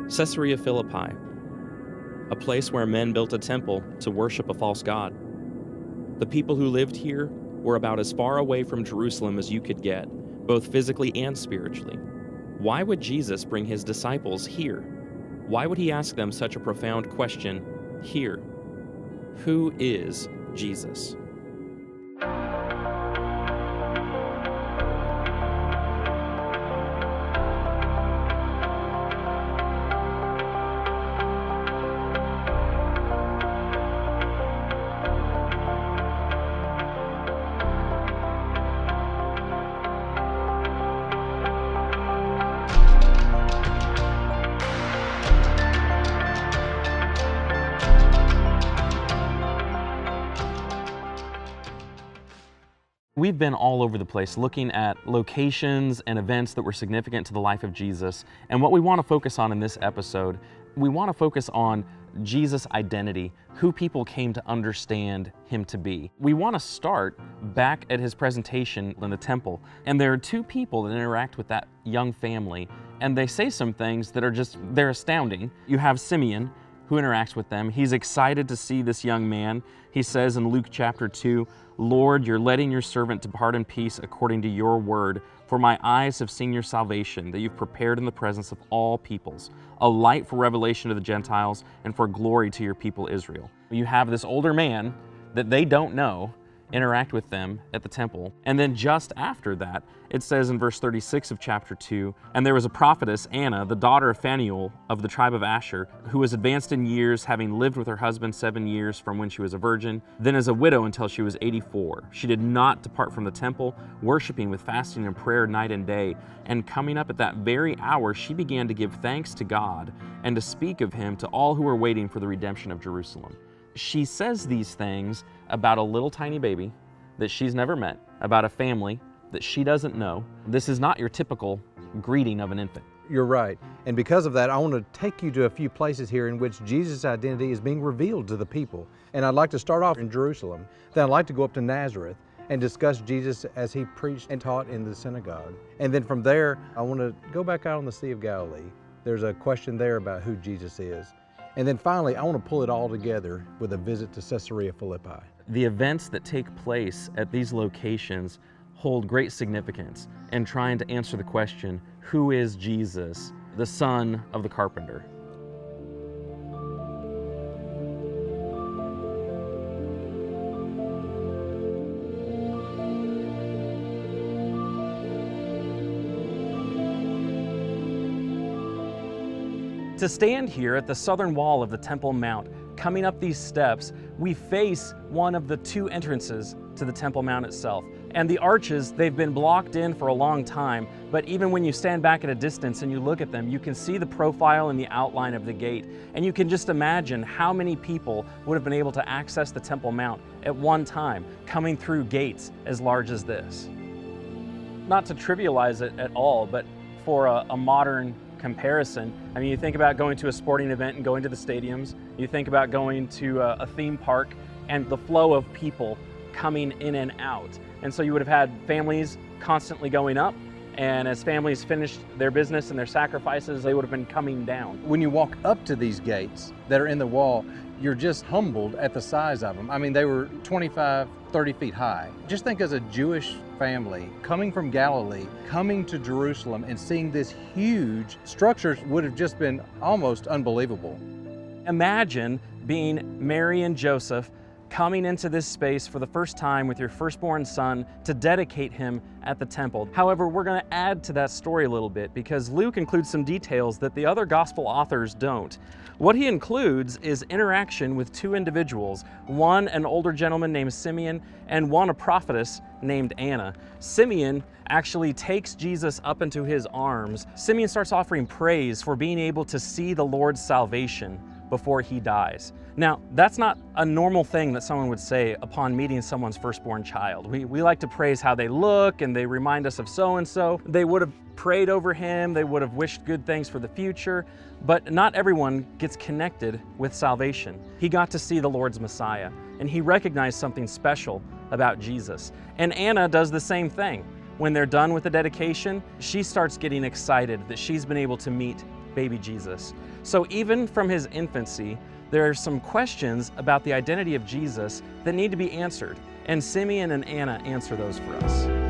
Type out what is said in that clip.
Caesarea Philippi, a place where men built a temple to worship a false god. The people who lived here were about as far away from Jerusalem as you could get, both physically and spiritually. Why would Jesus bring his disciples here? Why would he ask them such a profound question here? Who is Jesus? We've been all over the place looking at locations and events that were significant to the life of Jesus. And what we want to focus on in this episode, we want to focus on Jesus' identity, who people came to understand him to be. We want to start back at his presentation in the temple. And there are two people that interact with that young family, and they say some things that are they're astounding. You have Simeon, who interacts with them. He's excited to see this young man. He says in Luke chapter 2, "Lord, you're letting your servant depart in peace according to your word, for my eyes have seen your salvation, that you've prepared in the presence of all peoples, a light for revelation to the Gentiles and for glory to your people Israel." You have this older man that they don't know interact with them at the temple. And then just after that, it says in verse 36 of chapter 2, "And there was a prophetess, Anna, the daughter of Phanuel of the tribe of Asher, who was advanced in years, having lived with her husband 7 years from when she was a virgin, then as a widow until she was 84. She did not depart from the temple, worshiping with fasting and prayer night and day. And coming up at that very hour, she began to give thanks to God and to speak of him to all who were waiting for the redemption of Jerusalem." She says these things about a little tiny baby that she's never met, about a family that she doesn't know. This is not your typical greeting of an infant. You're right. And because of that, I want to take you to a few places here in which Jesus' identity is being revealed to the people. And I'd like to start off in Jerusalem. Then I'd like to go up to Nazareth and discuss Jesus as he preached and taught in the synagogue. And then from there, I want to go back out on the Sea of Galilee. There's a question there about who Jesus is. And then finally, I want to pull it all together with a visit to Caesarea Philippi. The events that take place at these locations hold great significance in trying to answer the question, who is Jesus, the son of the carpenter? To stand here at the southern wall of the Temple Mount, coming up these steps, we face one of the two entrances to the Temple Mount itself. And the arches, they've been blocked in for a long time, but even when you stand back at a distance and you look at them, you can see the profile and the outline of the gate. And you can just imagine how many people would have been able to access the Temple Mount at one time, coming through gates as large as this. Not to trivialize it at all, but for a modern comparison, I mean, you think about going to a sporting event and going to the stadiums, you think about going to a theme park and the flow of people coming in and out. And so you would have had families constantly going up, and as families finished their business and their sacrifices, they would have been coming down. When you walk up to these gates that are in the wall, you're just humbled at the size of them. I mean, they were 25, 30 feet high. Just think as a Jewish family coming from Galilee, coming to Jerusalem and seeing this huge structure would have just been almost unbelievable. Imagine being Mary and Joseph coming into this space for the first time with your firstborn son to dedicate him at the temple. However, we're going to add to that story a little bit because Luke includes some details that the other gospel authors don't. What he includes is interaction with two individuals, one an older gentleman named Simeon and one a prophetess named Anna. Simeon actually takes Jesus up into his arms. Simeon starts offering praise for being able to see the Lord's salvation before he dies. Now, that's not a normal thing that someone would say upon meeting someone's firstborn child. We like to praise how they look and they remind us of so-and-so. They would have prayed over him, they would have wished good things for the future, but not everyone gets connected with salvation. He got to see the Lord's Messiah, and he recognized something special about Jesus. And Anna does the same thing. When they're done with the dedication, she starts getting excited that she's been able to meet baby Jesus. So even from his infancy, there are some questions about the identity of Jesus that need to be answered, and Simeon and Anna answer those for us.